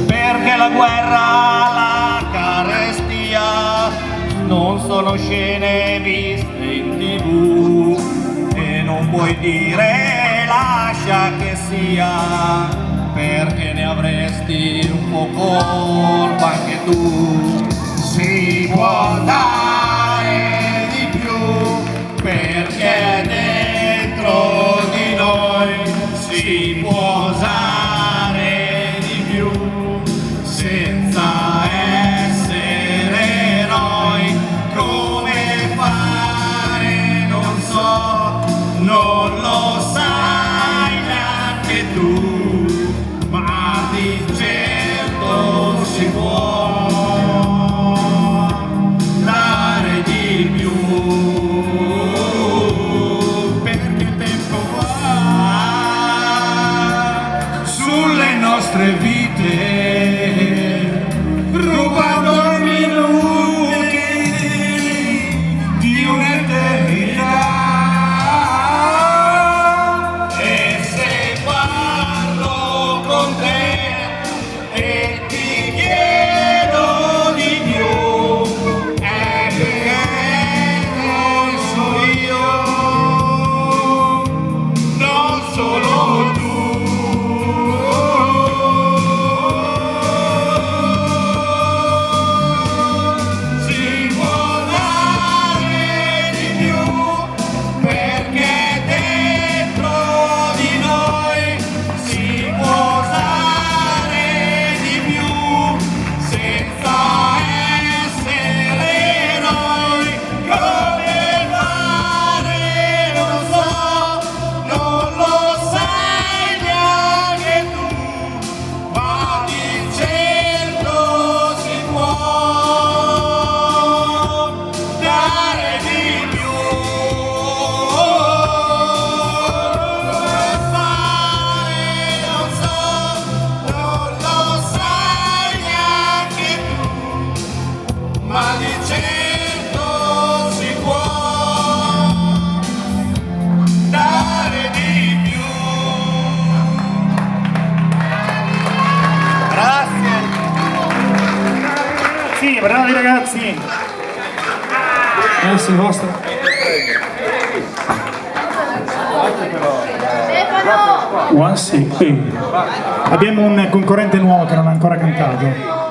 perché la guerra, la carestia non sono scene viste in TV, e non puoi dire lascia che sia, perché ne avresti un po' colpa anche tu. Si può dare di più, perché dentro di noi si può osare di più, senza essere eroi. Come fare non so, non lo sai neanche tu, ma di certo si può dare di più, perché tempo fa sulle nostre vite, rubando minuti di un'eternità. E se parlo con te e ti chiedo di più, è perché so io, non solo tu. Si può dare di più, perché dentro di noi si può osare di più, senza essere eroi. Come fare non so, non lo sai neanche tu, ma di certo si può dare di più. Come fare non so, non lo sai neanche tu, ma di certo si può dare di più. Grazie. Sì, bravi ragazzi! Sì, vostra. One, sì. Abbiamo un concorrente nuovo che non ha ancora cantato.